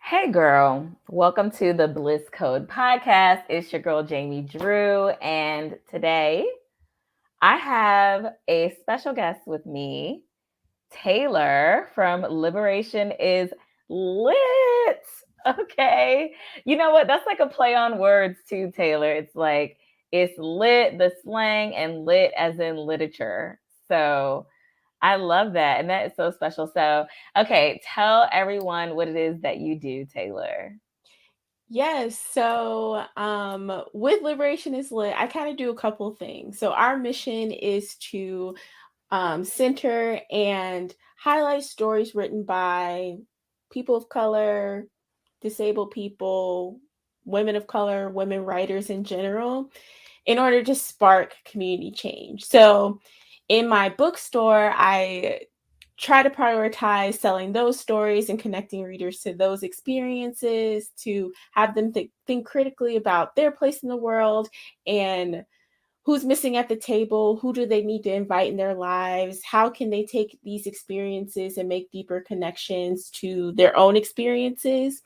Hey girl, welcome to the Bliss Code Podcast. It's your girl Jamie Drew, and today I have a special guest with me, Tayler from Liberation is Lit. Okay. You know what? That's like a play on words too, Taylor. It's like it's lit, the slang, and lit as in literature. So I love that. And that is so special. So, okay, tell everyone what it is that you do, Taylor. Yes, with Liberation is Lit, I kind of do a couple things. So our mission is to center and highlight stories written by people of color, disabled people, women of color, women writers in general, in order to spark community change. So in my bookstore, I try to prioritize selling those stories and connecting readers to those experiences to have them think critically about their place in the world and who's missing at the table, who do they need to invite in their lives, how can they take these experiences and make deeper connections to their own experiences.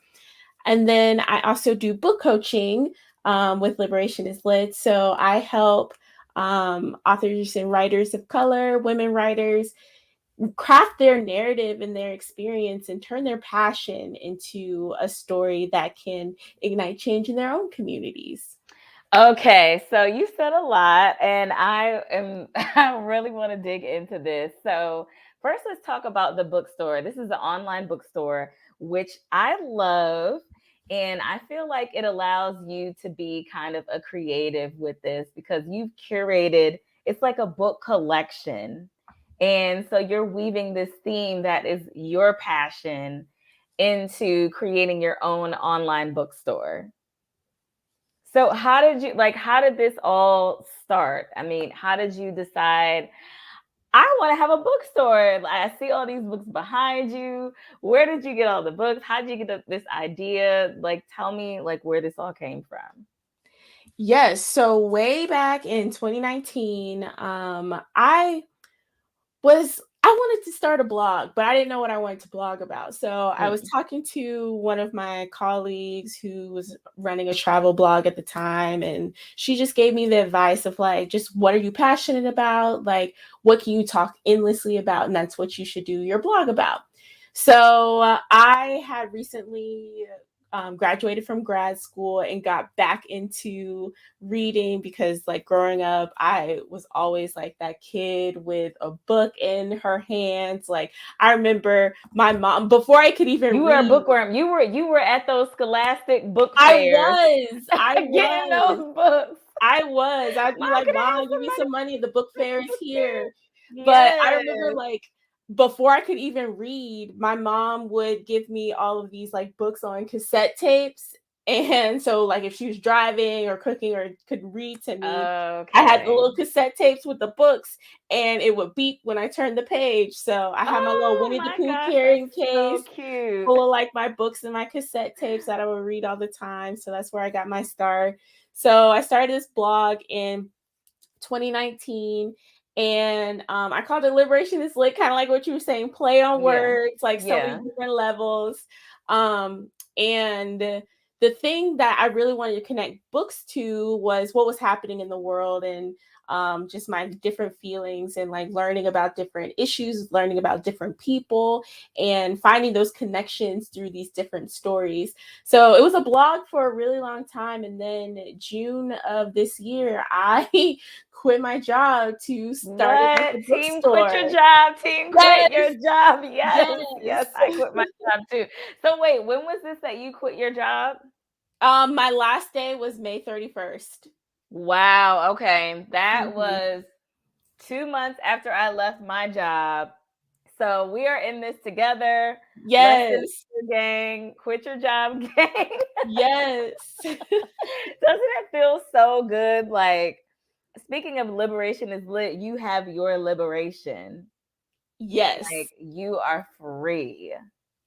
And then I also do book coaching with Liberation is Lit. So I help authors and writers of color, women writers, craft their narrative and their experience and turn their passion into a story that can ignite change in their own communities. Okay, so you said a lot, and I really want to dig into this. So, first, let's talk about the bookstore. This is an online bookstore, which I love, and I feel like it allows you to be kind of a creative with this because you've curated, it's like a book collection. And so you're weaving this theme that is your passion into creating your own online bookstore. So how did this all start? I mean, how did you decide I want to have a bookstore? I see all these books behind you. Where did you get all the books? How did you get this idea? Like tell me like where this all came from. Yes, so way back in 2019, I wanted to start a blog, but I didn't know what I wanted to blog about. So I was Mm. talking to one of my colleagues who was running a travel blog at the time, and she just gave me the advice of like, just what are you passionate about? Like, what can you talk endlessly about? And that's what you should do your blog about. So I had recently graduated from grad school and got back into reading because, like, growing up, I was always like that kid with a book in her hands. Like, I remember my mom, before I could even You were a read, bookworm. You were at those scholastic book I fairs was, I getting was, those books. I was. I'd be Mom, like, can I have Mom, give some me money some money. The book for fair the is book here. fair? But I remember, Yes. like, before I could even read, my mom would give me all of these like books on cassette tapes. And so, like, if she was driving or cooking or couldn't read to me, I had the Okay. little cassette tapes with the books, and it would beep when I turned the page. So I had my little Oh Winnie the my Pooh gosh, that's carrying so case cute. full of like my books and my cassette tapes that I would read all the time. So that's where I got my start. So I started this blog in 2019, and I called it Liberation is Lit, kind of like what you were saying, play on Yeah. words, like so many Yeah. different levels. And the thing that I really wanted to connect books to was what was happening in the world, and just my different feelings and like learning about different issues, learning about different people, and finding those connections through these different stories. So it was a blog for a really long time. And then June of this year, I quit my job to start it at What? the Team quit bookstore. your job. Team quit Yes, your job. Yes. yes. Yes, I quit my job too. So wait, when was this that you quit your job? My last day was May 31st. Wow. Okay. That Mhm. was 2 months after I left my job. So we are in this together. Let's get Yes, it, gang. Quit your job, gang. yes, Doesn't it feel so good? Like, speaking of liberation is lit, you have your liberation. Like, yes. you are free.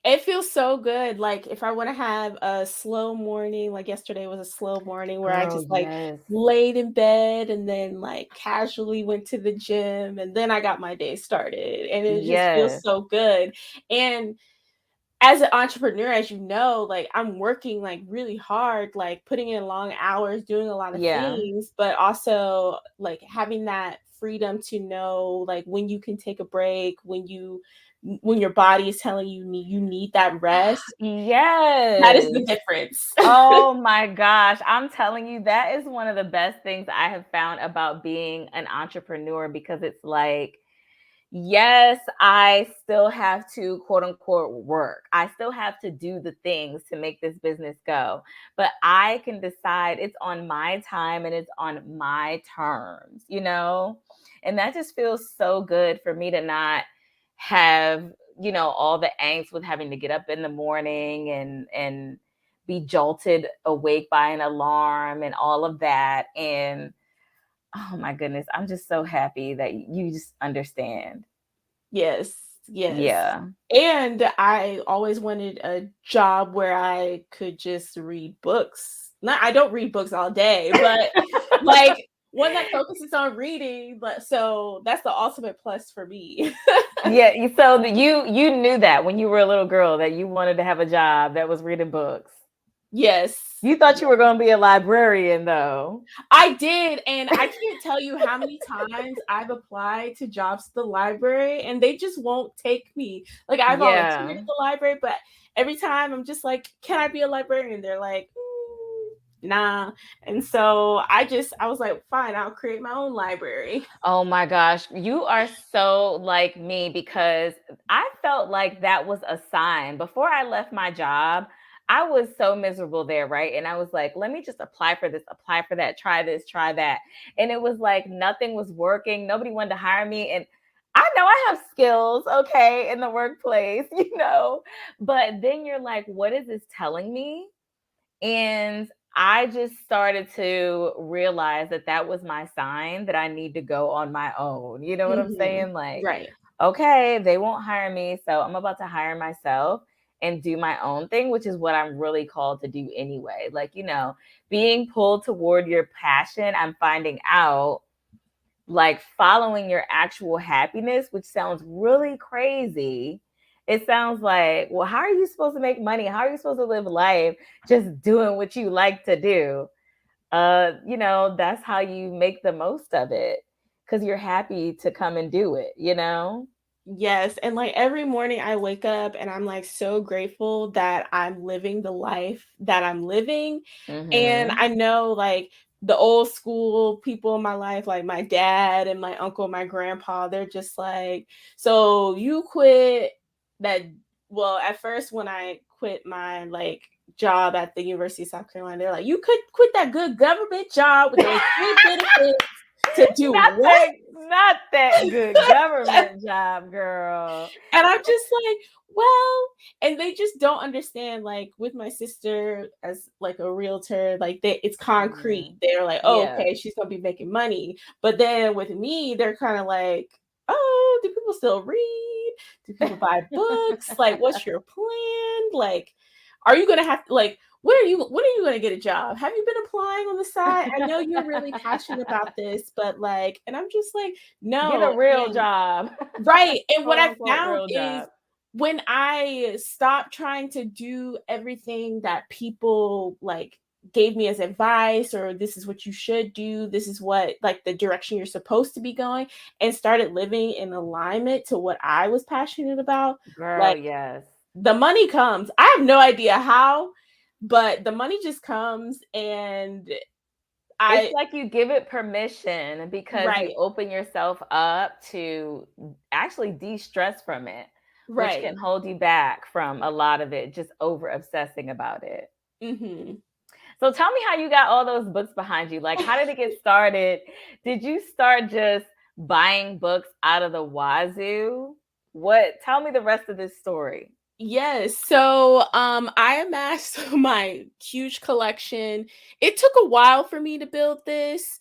It feels so good. Like, if I want to have a slow morning, like yesterday was a slow morning where I Girl, just like yes. laid in bed and then like casually went to the gym, and then I got my day started, and it just feels Yes. so good. And as an entrepreneur, as you know, like I'm working like really hard, like putting in long hours, doing a lot of Yeah. things, but also like having that freedom to know like when you can take a break, when your body is telling you need that rest. That is the Yes. difference. Oh my gosh. I'm telling you, that is one of the best things I have found about being an entrepreneur because it's like, yes, I still have to quote unquote work. I still have to do the things to make this business go, but I can decide it's on my time and it's on my terms, you know? And that just feels so good for me to not have, all the angst with having to get up in the morning and be jolted awake by an alarm and all of that. And oh my goodness, I'm just so happy that you just understand. Yes, yes. Yeah. And I always wanted a job where I could just read books. Not I don't read books all day, but like one that focuses on reading, but so that's the ultimate plus for me. Yeah, so you knew that when you were a little girl that you wanted to have a job that was reading books. Yes. You thought you were going to be a librarian though. I did, and I can't tell you how many times I've applied to jobs at the library and they just won't take me. Like I volunteered Yeah. at the library, but every time I'm just like, "Can I be a librarian?" They're like, nah. And so I was like, fine, I'll create my own library. Oh my gosh, you are so like me because I felt like that was a sign. Before I left my job, I was so miserable there, right? And I was like, let me just apply for this, apply for that, try this, try that. And it was like nothing was working. Nobody wanted to hire me. And I know I have skills, okay, in the workplace, but then you're like, what is this telling me? And I just started to realize that that was my sign that I need to go on my own. You know what I'm Mhm. saying? Like, Right. okay, they won't hire me. So I'm about to hire myself and do my own thing, which is what I'm really called to do anyway. Like, being pulled toward your passion, I'm finding out like following your actual happiness, which sounds really crazy. It sounds like, well, how are you supposed to make money? How are you supposed to live life just doing what you like to do? That's how you make the most of it because you're happy to come and do it. Yes, and like every morning I wake up and I'm like so grateful that I'm living the life that I'm living. And Mm-hmm. I know like the old school people in my life, like my dad and my uncle, my grandpa, they're just like, so you quit that. Well, at first when I quit my like job at the University of South Carolina, they're like, you could quit that good government job with those good benefits to do not what? that not that good government job, girl. And I'm just like, well, and they just don't understand. Like with my sister as like a realtor, like it's concrete. Mhm. They're like, oh, Yeah. okay, she's gonna be making money. But then with me, they're kind of like, oh, do people still read? Do people buy books? Like, what's your plan? Like, are you gonna have to like when are you going to get a job? Have you been applying on the side? I know you're really passionate about this, but like, and I'm just like, Get a no. real And job. right. And what Quote I unquote found real is job. when I stopped trying to do everything that people like gave me as advice or this is what you should do, this is what like the direction you're supposed to be going, and started living in alignment to what I was passionate about, Girl, like yes. the money comes. I have no idea how, but the money just comes and It's I like you give it permission because you right, open yourself up to actually de-stress from it, which right. can hold you back from a lot of it, just over obsessing about it. Mhm. So tell me how you got all those books behind you. Like, how did it get started? Did you start just buying books out of the wazoo? Tell me the rest of this story. Yes. So I amassed my huge collection. It took a while for me to build this.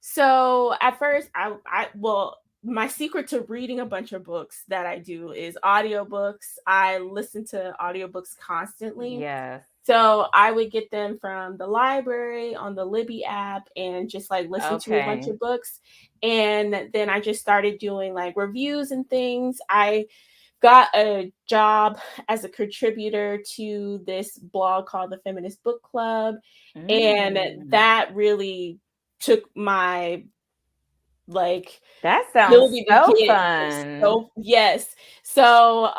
So at first I well my secret to reading a bunch of books that I do is audiobooks. I listen to audiobooks constantly. Yes. So I would get them from the library on the Libby app and just like listen to a bunch Okay. of books. And then I just started doing like reviews and things. I got a job as a contributor to this blog called the Feminist Book Club. And Mm. that really took my like That sounds ability to so get fun. so yes. So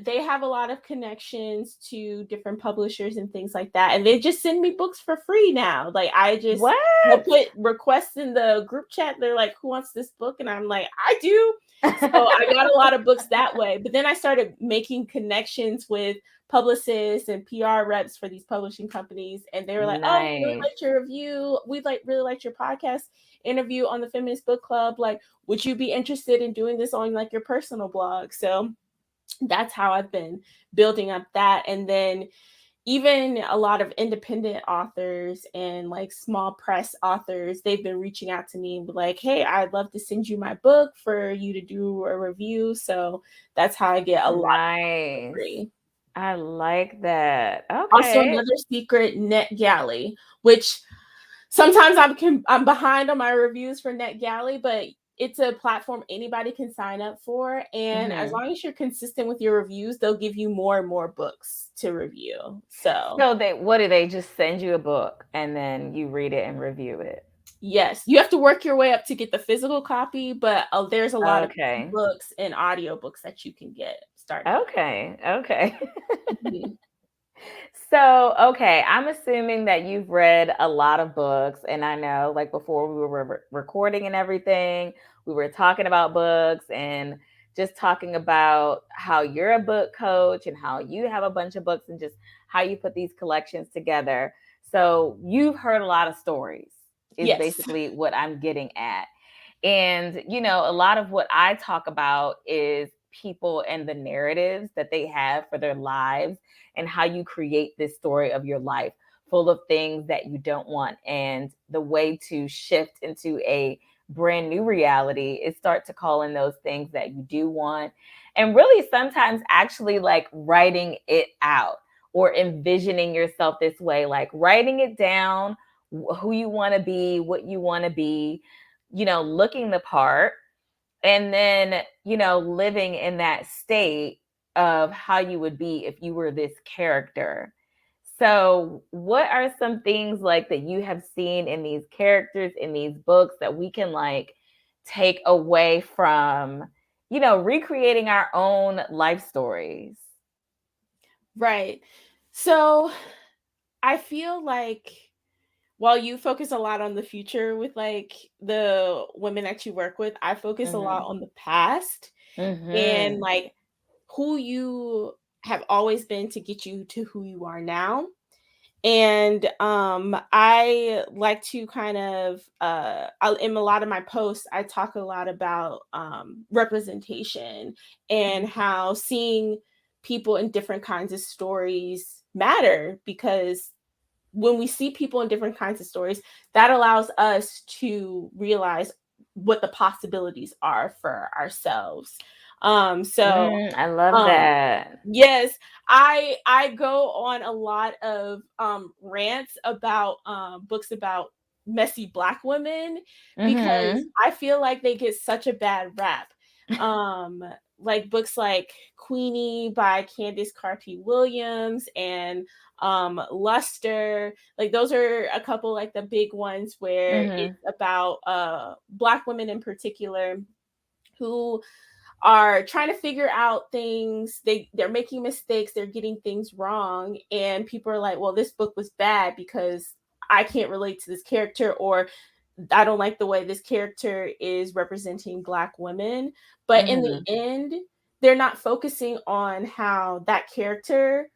they have a lot of connections to different publishers and things like that. And they just send me books for free now. Like I just they'll What? put requests in the group chat. They're like, who wants this book? And I'm like, I do. So I got a lot of books that way. But then I started making connections with publicists and PR reps for these publishing companies. And they were like, oh, we really Nice. liked your review. We really liked your podcast interview on the Feminist Book Club. Like, would you be interested in doing this on like your personal blog? So that's how I've been building up that. And then even a lot of independent authors and like small press authors, they've been reaching out to me like, hey, I'd love to send you my book for you to do a review. So that's how I get a lot of Nice. free. I like that. Also, Okay. another secret, NetGalley, which sometimes I'm behind on my reviews for NetGalley, but it's a platform anybody can sign up for. And as Hmm. long as you're consistent with your reviews, they'll give you more and more books to review. So So what do they just send you a book and then you read it and review it? yes, you have to work your way up to get the physical copy, but there's a lot of Okay. books and audiobooks that you can get starting with. Okay. Okay. Mhm. So, okay, I'm assuming that you've read a lot of books, and I know, like, before we were recording and everything, we were talking about books and just talking about how you're a book coach and how you have a bunch of books and just how you put these collections together. So, you've heard a lot of stories, is Yes. basically what I'm getting at. And, a lot of what I talk about is people and the narratives that they have for their lives and how you create this story of your life full of things that you don't want. And the way to shift into a brand new reality is start to call in those things that you do want. And really, sometimes actually like writing it out or envisioning yourself this way, like writing it down, who you want to be, what you want to be, looking the part, and then, living in that state of how you would be if you were this character. So, what are some things like that you have seen in these characters in these books that we can like take away from, recreating our own life stories? Right. So I feel like while you focus a lot on the future with like the women that you work with, I focus a lot Mhm. on the past and Mhm. like who you have always been to get you to who you are now. And I like to kind of in a lot of my posts I talk a lot about representation and how seeing people in different kinds of stories matter, because when we see people in different kinds of stories, that allows us to realize what the possibilities are for ourselves. So I love um that. yes, I go on a lot of rants about books about messy black women because Mhm. I feel like they get such a bad rap. Um like books like Queenie by Candace Carty Williams and Luster, like those are a couple like the big ones where it's Mhm. about black women in particular who are trying to figure out things. They're making mistakes, they're getting things wrong, and people are like, well, this book was bad because I can't relate to this character, or I don't like the way this character is representing black women. But in the Mhm. end, they're not focusing on how that character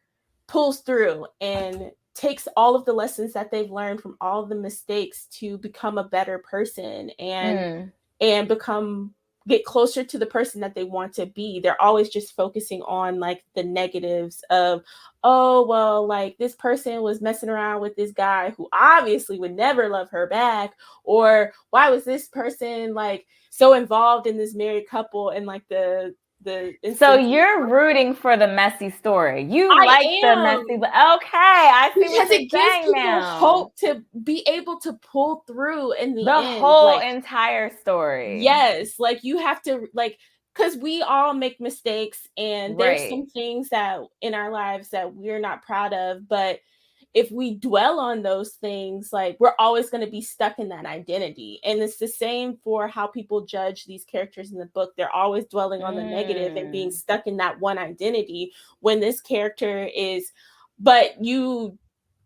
pulls through and takes all of the lessons that they've learned from all of the mistakes to become a better person Mm. and become get closer to the person that they want to be. They're always just focusing on like the negatives of, oh, well, like this person was messing around with this guy who obviously would never love her back. Or why was this person like so involved in this married couple and like the So instances. you're rooting for the messy story. You I like the messy, am, but okay, I see what because you're it gives saying people now. hope to be able to pull through in the The end. whole Like entire story. yes, like you have to like because we all make mistakes, and there's Right. some things that in our lives that we're not proud of, but if we dwell on those things, like, we're always going to be stuck in that identity. And it's the same for how people judge these characters in the book. They're always dwelling on the negative and being Mm. stuck in that one identity, when this character is, but you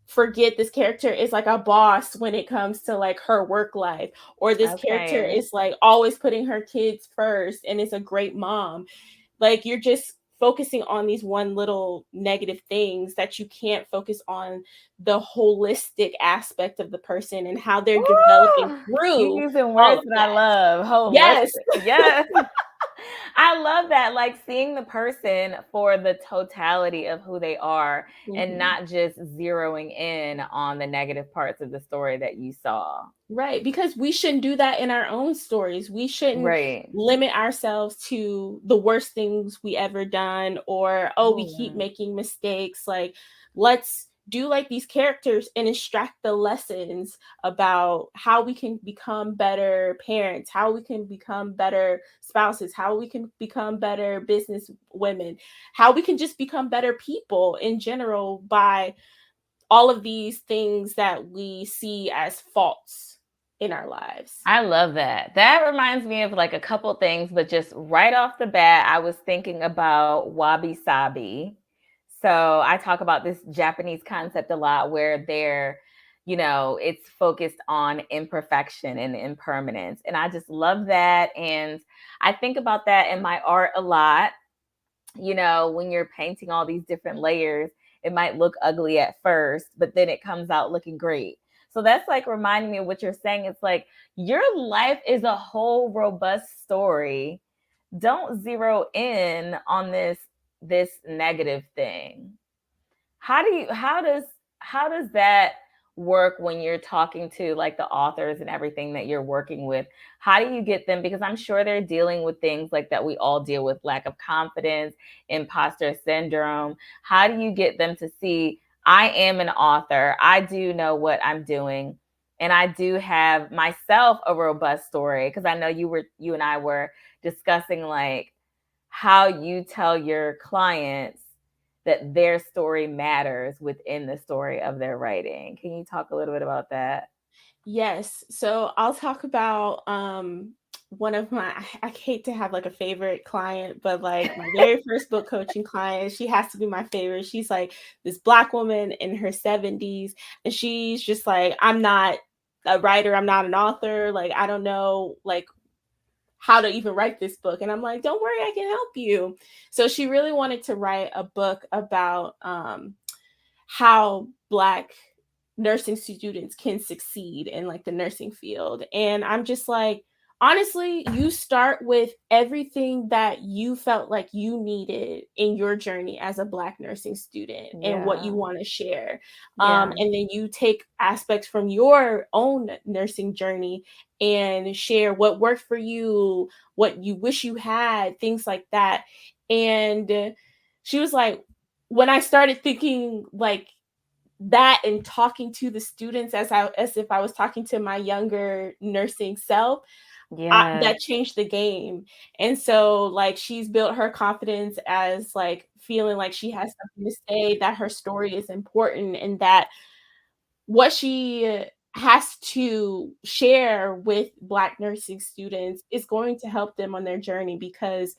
forget this character is like a boss when it comes to like her work life, or this character Okay. is like always putting her kids first and is a great mom. Like, you're just focusing on these one little negative things that you can't focus on the holistic aspect of the person and how they're developing Ooh, you through using all words of that I that. love. Yes. Holistic. Yes. I love that. Like seeing the person for the totality of who they are and Mhm. not just zeroing in on the negative parts of the story that you saw. Right, because we shouldn't do that in our own stories. We shouldn't Right. limit ourselves to the worst things we ever done, or oh, we Oh, keep wow. making mistakes. Like, let's do like these characters and extract the lessons about how we can become better parents, how we can become better spouses, how we can become better business women, how we can just become better people in general by all of these things that we see as faults in our lives. I love that. That reminds me of like a couple things, but just right off the bat, I was thinking about wabi sabi. So I talk about this Japanese concept a lot where it's focused on imperfection and impermanence. And I just love that. And I think about that in my art a lot. When you're painting all these different layers, it might look ugly at first, but then it comes out looking great. So that's like reminding me of what you're saying. It's like your life is a whole robust story. Don't zero in on this negative thing. How does that work when you're talking to like the authors and everything that you're working with? How do you get them, because I'm sure they're dealing with things like that we all deal with, lack of confidence, imposter syndrome. How do you get them to see, I am an author, I do know what I'm doing, and I do have myself a robust story? Because I know you and I were discussing like how you tell your clients that their story matters within the story of their writing. Can you talk a little bit about that? Yes. So I'll talk about one of my, I hate to have like a favorite client, but like my very first book coaching client, she has to be my favorite. She's like this Black woman in her 70s, and she's just like, I'm not a writer, I'm not an author, like I don't know like how to even write this book. And I'm like, don't worry, I can help you. So she really wanted to write a book about how Black nursing students can succeed in like the nursing field. And I'm just like, honestly, you start with everything that you felt like you needed in your journey as a Black nursing student and what you Yeah. want to share. Yeah. And then you take aspects from your own nursing journey and share what worked for you, what you wish you had, things like that. And she was like, when I started thinking like that and talking to the students as if I was talking to my younger nursing self, Yes. that changed the game. And so like she's built her confidence as like feeling like she has something to say, that her story is important, and that what she has to share with Black nursing students is going to help them on their journey. Because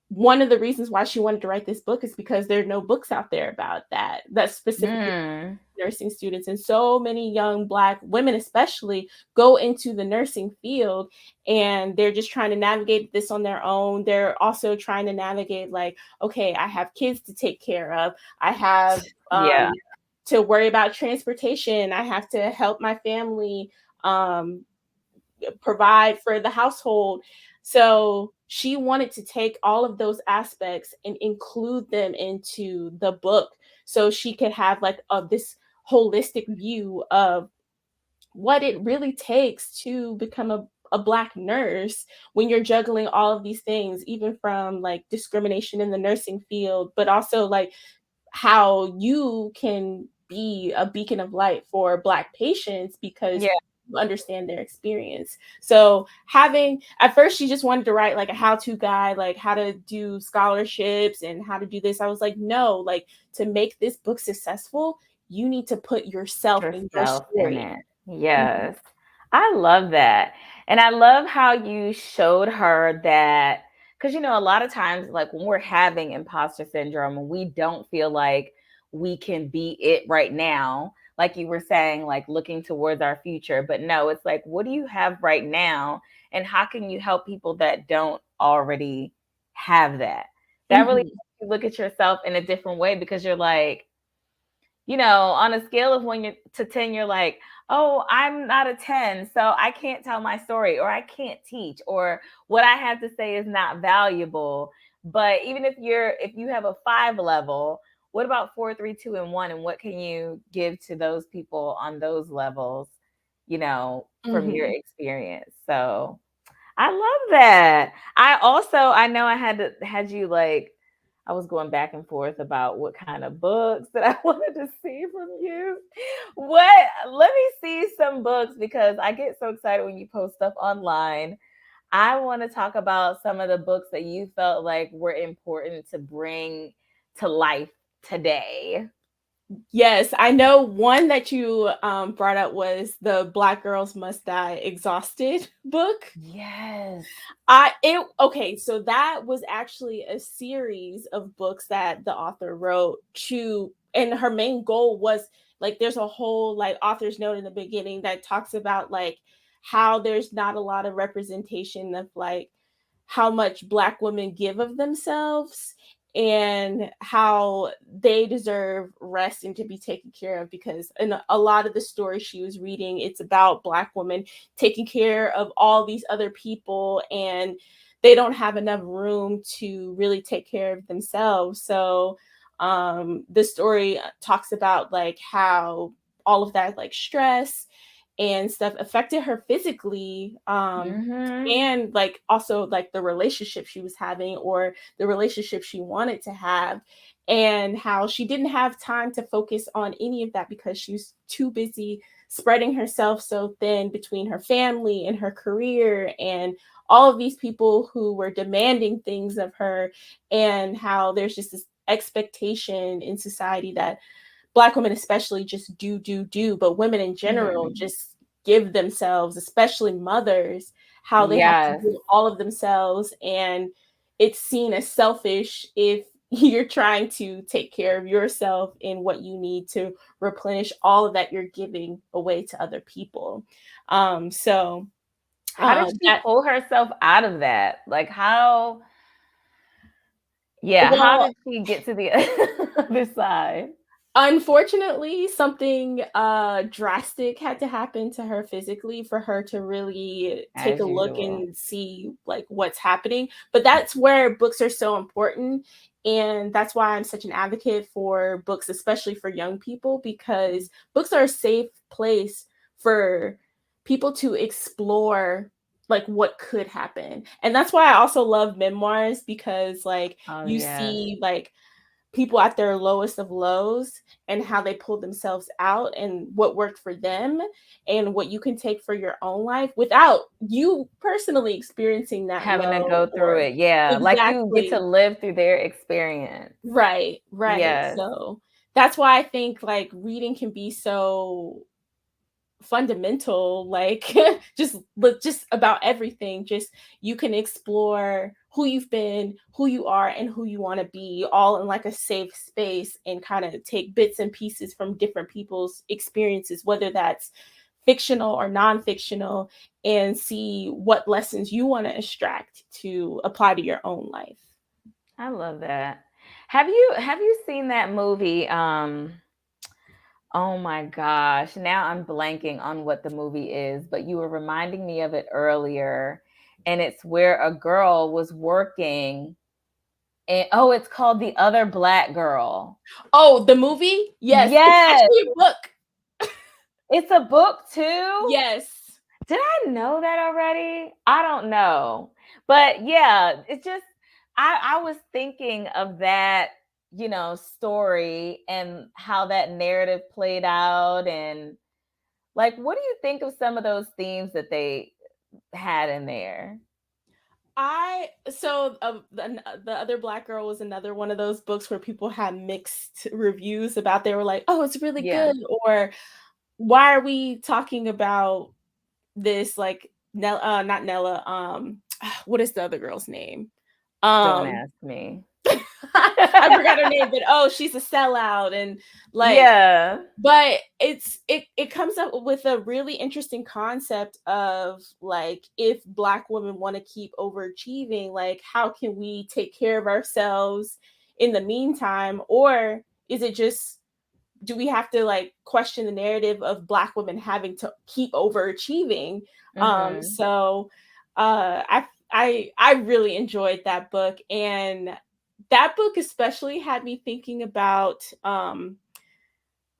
one of the reasons why she wanted to write this book is because there are no books out there about that, that's specifically Mm. nursing students. And so many young Black women especially go into the nursing field, and they're just trying to navigate this on their own. They're also trying to navigate like, okay, I have kids to take care of, I have Yeah. to worry about transportation, I have to help my family um provide for the household. So she wanted to take all of those aspects and include them into the book, so she could have like this holistic view of what it really takes to become a Black nurse when you're juggling all of these things, even from like discrimination in the nursing field, but also like how you can be a beacon of light for Black patients, because Yeah. you understand their experience. So having, at first she just wanted to write like a how-to guide, like how to do scholarships and how to do this. I was like, no, like to make this book successful, you need to put yourself in your Yourself in story. it. Mhm. Yes. I love that. And I love how you showed her that, because, a lot of times, like when we're having imposter syndrome and we don't feel like we can be it right now, like you were saying, like looking towards our future. But no, it's like, what do you have right now? And how can you help people that don't already have that? That really Mhm. makes you look at yourself in a different way, because you're like, on a scale of 1 to 10, you're like, oh, I'm not a 10, so I can't tell my story, or I can't teach, or what I have to say is not valuable. But even if you have a 5 level, what about 4, 3, 2, and 1? And what can you give to those people on those levels, from your Mhm. experience? So I love that. I know I had you like, I was going back and forth about what kind of books that I wanted to see from you. Let me see some books, because I get so excited when you post stuff online. I want to talk about some of the books that you felt like were important to bring to life today. Yes, I know one that you brought up was the Black Girls Must Die Exhausted book. Yes. Okay, so that was actually a series of books that the author wrote to, and her main goal was like there's a whole like author's note in the beginning that talks about like how there's not a lot of representation of like how much Black women give of themselves and how they deserve rest and to be taken care of, because in a lot of the stories she was reading, it's about Black women taking care of all these other people, and they don't have enough room to really take care of themselves. So the story talks about like how all of that like stress and stuff affected her physically, Mm-hmm. and like also like the relationship she was having or the relationship she wanted to have, and how she didn't have time to focus on any of that because she was too busy spreading herself so thin between her family and her career and all of these people who were demanding things of her, and how there's just this expectation in society that Black women especially just do, but women in general Mm-hmm. just give themselves, especially mothers, how they have to Yes. do all of themselves, and it's seen as selfish if you're trying to take care of yourself and what you need to replenish all of that you're giving away to other people. So How did she that pull herself out of that? Like, how well, did she get to the other side? unfortunately, something drastic had to happen to her physically for her to really take a As look usual. and see like what's happening. But that's where books are so important, and that's why I'm such an advocate for books, especially for young people, because books are a safe place for people to explore like what could happen. And that's why I also love memoirs, because like Oh, you yes. see like people at their lowest of lows and how they pulled themselves out and what worked for them and what you can take for your own life without you personally experiencing that Having to low go through or it. Yeah. Like you get to exactly. live through their experience. Right, right. Yes. So that's why I think like reading can be so fundamental, like just about everything. Just you can explore who you've been, who you are, and who you want to be, all in like a safe space, and kind of take bits and pieces from different people's experiences, whether that's fictional or non-fictional, and see what lessons you want to extract to apply to your own life. I love that. Have you seen that movie? Oh my gosh. Now I'm blanking on what the movie is, but you were reminding me of it earlier. And it's where a girl was working, and oh, it's called The Other Black Girl. Oh, the movie? Yes, it's Yes. actually a book. It's a book too? Yes. Did I know that already? I don't know. But yeah, it's just I was thinking of that, story and how that narrative played out, and Like, what do you think of some of those themes that they had in there? The other Black Girl was another one of those books where people had mixed reviews about. They were like, "Oh, it's really Yeah. good," or "Why are we talking about this?" Like not Nella. What is the other girl's name? Don't Um, ask me. I forgot her name, but oh, she's a sellout, and like, Yeah. but it comes up with a really interesting concept of like, if Black women want to keep overachieving, like how can we take care of ourselves in the meantime, or is it just, do we have to like question the narrative of Black women having to keep overachieving? Mhm. So I really enjoyed that book, and that book especially had me thinking about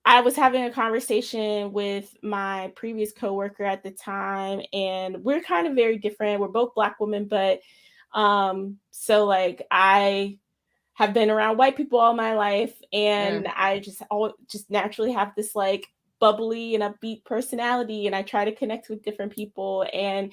I was having a conversation with my previous coworker at the time, and we're kind of very different. We're both Black women, but so like I have been around white people all my life, and Mm. I just naturally have this like bubbly and upbeat personality, and I try to connect with different people. And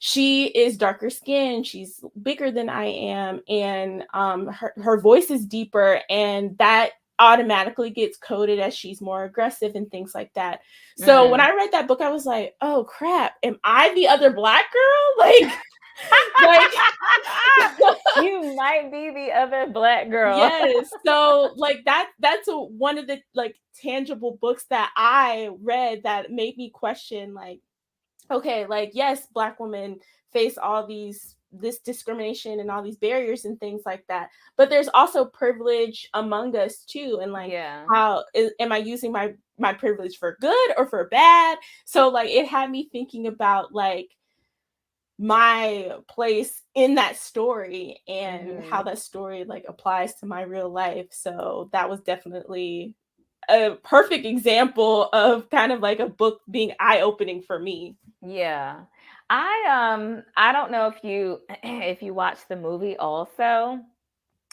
she is darker skinned, she's bigger than I am, and her voice is deeper, and that automatically gets coded as she's more aggressive and things like that. So when Mhm. I read that book, I was like, oh crap, am I the other Black girl? Like You might be the other Black girl. yes. So like one of the like tangible books that I read that made me question, like, okay, like yes, Black women face all this discrimination and all these barriers and things like that, but there's also privilege among us too, and like Yeah. am I using my privilege for good or for bad? So like it had me thinking about like my place in that story and how Mhm. that story like applies to my real life. So that was definitely a perfect example of kind of like a book being eye-opening for me. Yeah. I don't know if you if you watched the movie also,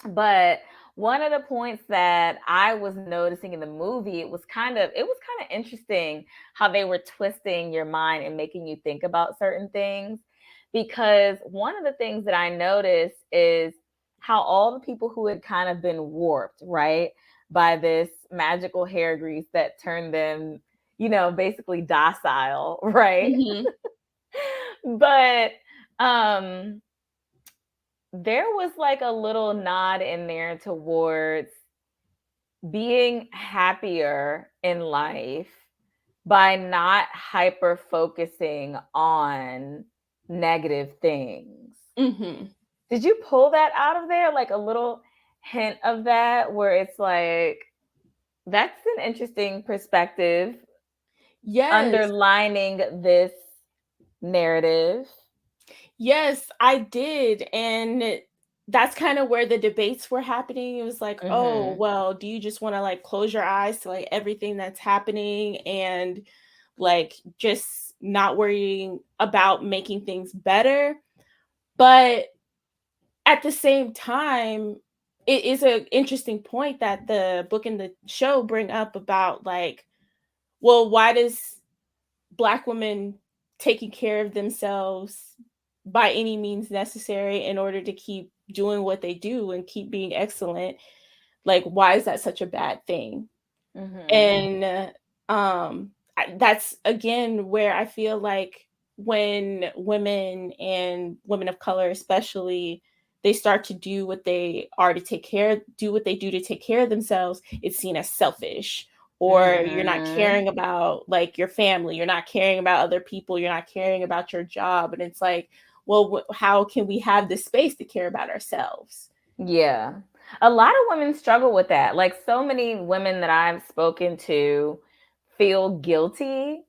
but one of the points that I was noticing in the movie, it was kind of interesting how they were twisting your mind and making you think about certain things. Because one of the things that I noticed is how all the people who had kind of been warped, right, by this magical hair grease that turned them, basically docile, right? Mhm. But um there was like a little nod in there towards being happier in life by not hyper focusing on negative things. Mhm. Did you pull that out of there? Like a little hint of that, where it's like, that's an interesting perspective Yes. underlining this narrative. Yes, I did. And that's kind of where the debates were happening. It was like, oh, Hmm. well, do you just want to like close your eyes to like everything that's happening and like just not worrying about making things better? But at the same time, it is an interesting point that the book and the show bring up about like, well, why does Black women taking care of themselves by any means necessary in order to keep doing what they do and keep being excellent, like why is that such a bad thing? Hmm. And that's again where I feel like when women and women of color especially, they start to do what they are to take care do what they do to take care of themselves, it's seen as selfish, or you're not Hmm. caring about like your family, you're not caring about other people, you're not caring about your job. And it's like, well, how can we have this space to care about ourselves? Yeah. A lot of women struggle with that. Like, so many women that I've spoken to feel guilty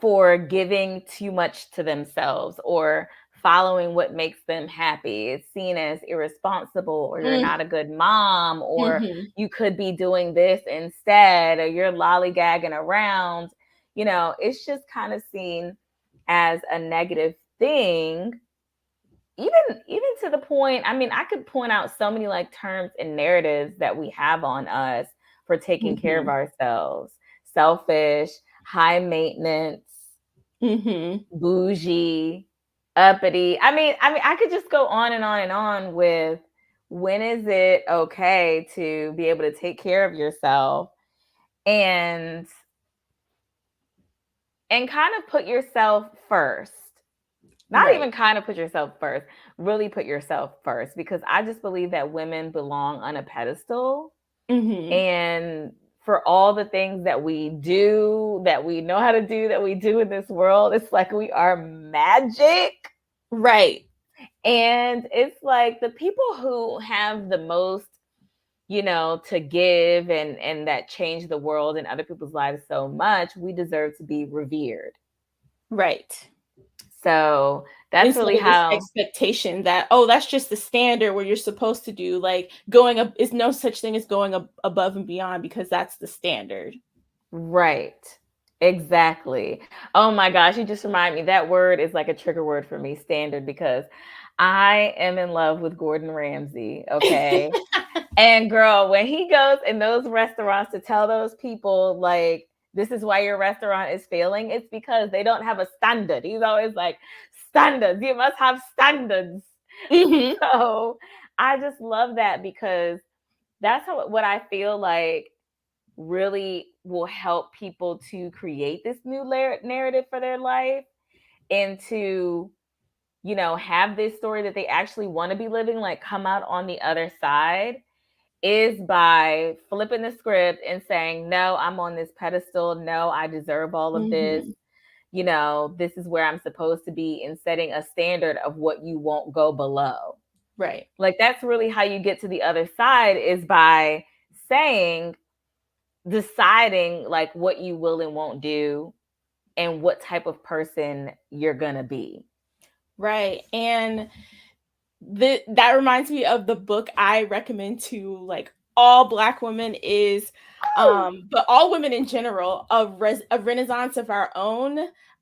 for giving too much to themselves or following what makes them happy. It's seen as irresponsible, or you're Mm, not a good mom, or mhm, you could be doing this instead, or you're lollygagging around. It's just kind of seen as a negative thing, even to the point, I mean, I could point out so many like terms and narratives that we have on us for taking care of mhm. ourselves. Selfish, high maintenance, Mm-hmm. bougie, uppity. I mean, I could just go on and on and on with when is it okay to be able to take care of yourself and kind of put yourself first. Not Right. even kind of put yourself first, really put yourself first, because I just believe that women belong on a pedestal. Mm-hmm. And for all the things that we do, that we know how to do, that we do in this world, it's like we are magic. Right. And it's like the people who have the most, to give and that change the world and other people's lives so much, we deserve to be revered. Right. So that's Instead really of this how. expectation that, oh, that's just the standard where you're supposed to do, like going up is no such thing as going above and beyond because that's the standard. Right. Exactly. Oh my gosh, you just remind me. That word is like a trigger word for me, standard, because I am in love with Gordon Ramsay. Okay. And girl, when he goes in those restaurants to tell those people, like, this is why your restaurant is failing, it's because they don't have a standard. He's always like, standards. You must have standards. Mm-hmm. So I just love that, because that's what I feel like really will help people to create this new narrative for their life, and to, have this story that they actually want to be living, like come out on the other side, is by flipping the script and saying, no, I'm on this pedestal. No, I deserve all of this. Mm-hmm. This is where I'm supposed to be, and setting a standard of what you won't go below. Right. Like, that's really how you get to the other side, is by saying, deciding like what you will and won't do, and what type of person you're gonna be. Right. And that reminds me of the book I recommend to like all Black women is but all women in general, a Renaissance of Our Own,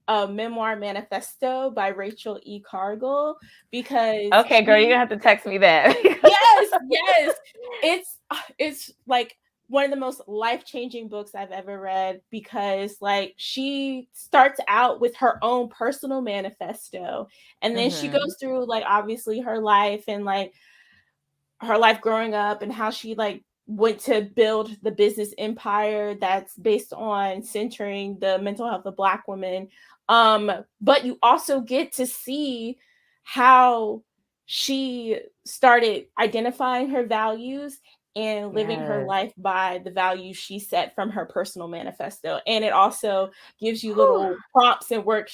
a memoir manifesto by Rachel E. Cargill, because Okay, girl, you're gonna have to text me that. yes, it's like one of the most life-changing books I've ever read, because like she starts out with her own personal manifesto, and then she Mm-hmm. goes through like obviously her life and like her life growing up and how she like went to build the business empire that's based on centering the mental health of Black women. But you also get to see how she started identifying her values and living her Yes. life by the values she set from her personal manifesto. And it also gives you Whew. little prompts and work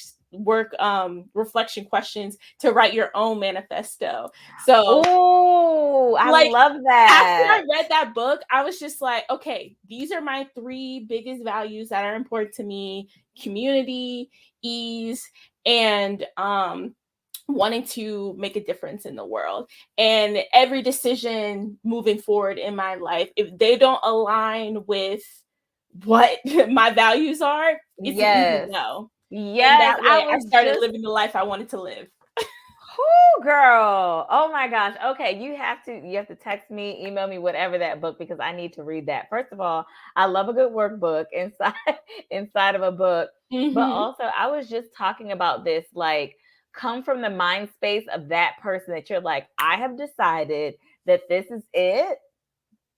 reflection questions to write your own manifesto. So Oh, I like love after I that. read that book, I was just like, okay, these are my three biggest values that are important to me: community, ease, and wanting to make a difference in the world. And every decision moving forward in my life, if they don't align with what my values are, it's an easy Yes. no. And Yes. that I way I was started just. living the life I wanted to live. Whoo, girl. Oh my gosh. Okay, you have to text me, email me, whatever, that book, because I need to read that. First of all, I love a good workbook inside inside of a book. But Mm-hmm. also, I was just talking about this, like, come from the mind space of that person that you're like, I have decided that this is it,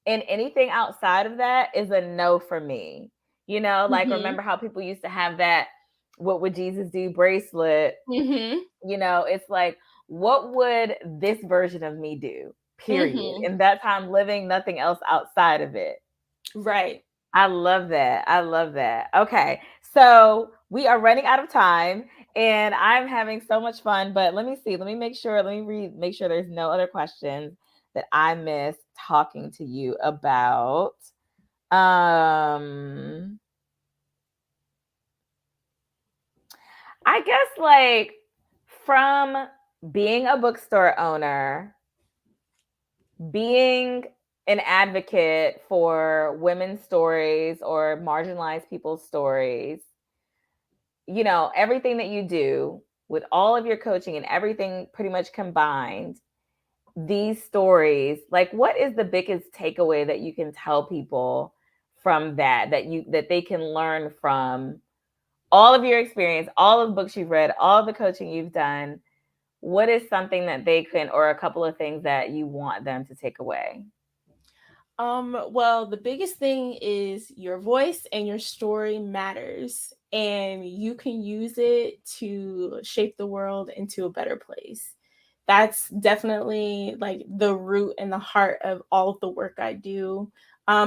and anything outside of that is a no for me. Like, Mm-hmm. remember how people used to have that "what would Jesus do" bracelet. Mm-hmm. It's like, what would this version of me do? Period. Mm-hmm. And that's how I'm living, nothing else outside of it. Right. I love that. I love that. Okay. So we are running out of time, and I'm having so much fun. But let me see. Let me make sure. Let me read, make sure there's no other questions that I missed talking to you about. Um, I guess, like, from being a bookstore owner, being an advocate for women's stories or marginalized people's stories, everything that you do with all of your coaching and everything pretty much combined, these stories, like, what is the biggest takeaway that you can tell people from that they can learn from all of your experience, all of the books you've read, all the coaching you've done, what is something that they can, or a couple of things that you want them to take away? Well, the biggest thing is your voice and your story matters, and you can use it to shape the world into a better place. That's definitely like the root and the heart of all of the work I do.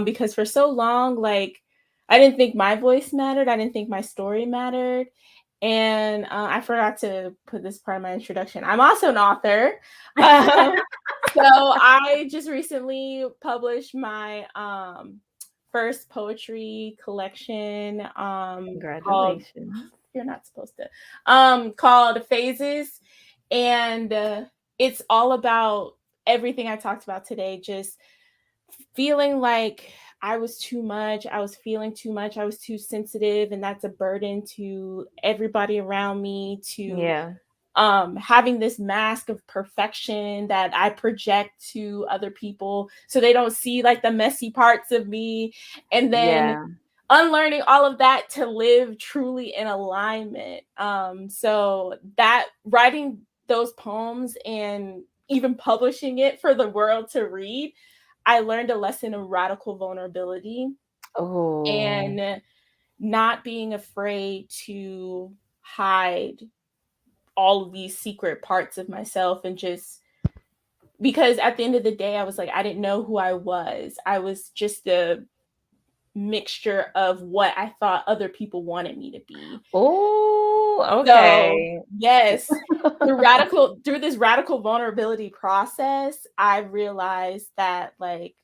Because for so long, like, I didn't think my voice mattered, I didn't think my story mattered. And I forgot to put this part of my introduction. I'm also an author. So I just recently published my first poetry collection called Congratulations. You're Not Supposed to called Phases, and it's all about everything I talked about today, just feeling like I was too much, I was feeling too much, I was too sensitive, and that's a burden to everybody around me, to Yeah. having this mask of perfection that I project to other people so they don't see like the messy parts of me, and then Yeah. unlearning all of that to live truly in alignment. So that writing those poems and even publishing it for the world to read, I learned a lesson of radical vulnerability Oh, and not being afraid to hide all of these secret parts of myself, and just because at the end of the day I was like, I didn't know who I was. I was just a mixture of what I thought other people wanted me to be. oh, So okay. yes, through this radical vulnerability process, I realized that like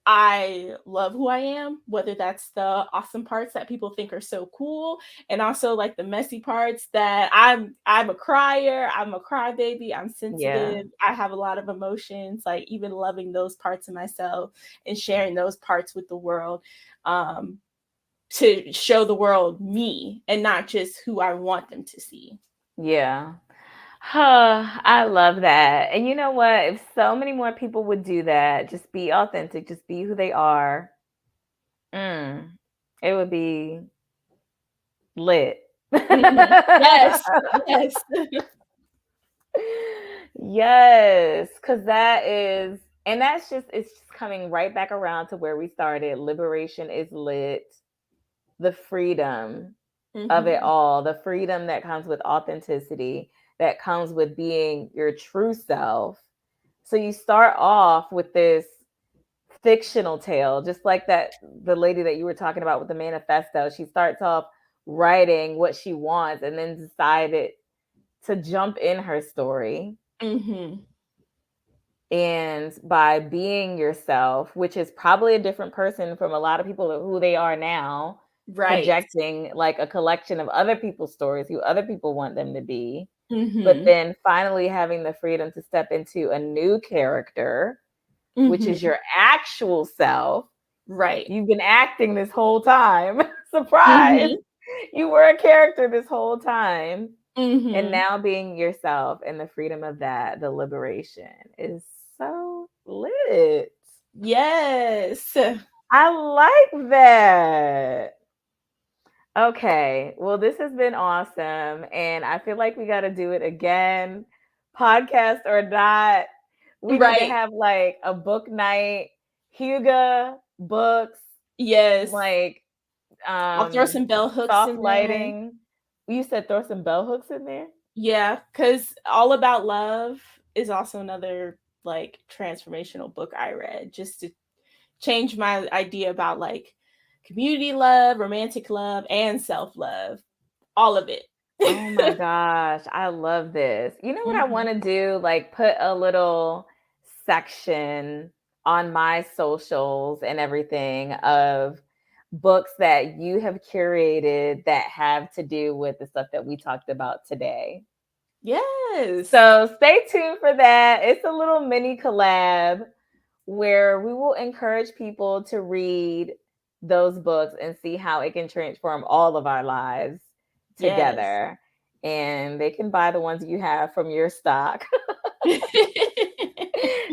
I love who I am, whether that's the awesome parts that people think are so cool, and also like the messy parts that I'm a crier, I'm a crybaby, I'm Yeah. sensitive, I have a lot of emotions, like even loving those parts of myself and sharing those parts with the world, um, to show the world me and not just who I want them to see. Yeah. Huh, I love that. And you know what? If so many more people would do that, just be authentic, just be who they are, mm, it would be lit. Mhm. Yes, yes. Yes, because that is, and that's just, it's just coming right back around to where we started. Liberation is lit. The freedom of it Mhm. all, the freedom that comes with authenticity, that comes with being your true self. So you start off with this fictional tale, just like that the lady that you were talking about with the manifesto. She starts off writing what she wants and then decided to jump in her story. Mhm. And by being yourself, which is probably a different person from a lot of people who they are now, Right. projecting like a collection of other people's stories, who other people want them to be, but Mhm. then finally having the freedom to step into a new character, which is Mhm. your actual self. Right. You've been acting this whole time. Surprise! Mhm. You were a character this whole time. And Mhm. now being yourself and the freedom of that, the liberation is so lit. Yes. I like that. Okay. Well, this has been awesome. And I feel like we got to do it again, podcast or not. We need to Right. have like a book night, Huga books, Yes. like I'll throw some bell hooks soft in there. lighting. You said throw some bell hooks in there? Yeah, because All About Love is also another like transformational book I read just to change my idea about like community love, romantic love, and self love. All of it. Oh my gosh, I love this. You know what I Mhm. want to do? Like put a little section on my socials and everything of books that you have curated that have to do with the stuff that we talked about today. Yes. So stay tuned for that. It's a little mini collab where we will encourage people to read those books and see how it can transform all of our lives Yes. together. And they can buy the ones you have from your stock.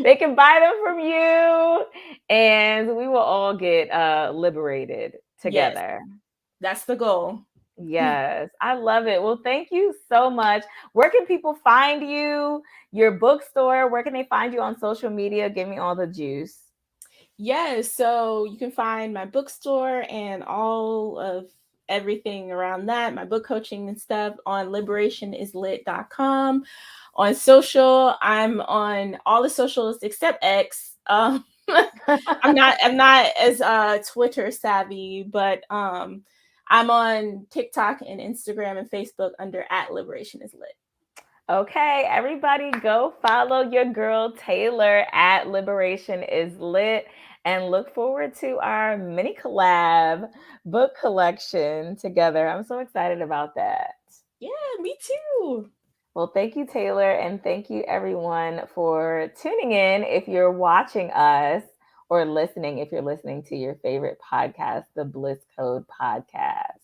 They can buy them from you, and we will all get liberated Yes, together. that's the goal. Yes, I love it. Well, thank you so much. Where can people find you? Your bookstore, where can they find you on social media? Give me all the juice. Yes, so you can find my bookstore and all of everything around that, my book coaching and stuff on liberationislit.com. On social, I'm on all the socials except X. I'm not as Twitter savvy, but I'm on TikTok and Instagram and Facebook under at Liberation is Lit. Okay, everybody go follow your girl Tayler at Liberation is Lit and look forward to our mini collab book collection together. I'm so excited about that. Yeah, me too. Well, thank you, Taylor, and thank you, everyone, for tuning in. If you're watching us or listening, if you're listening to your favorite podcast, the Bliss Code Podcast.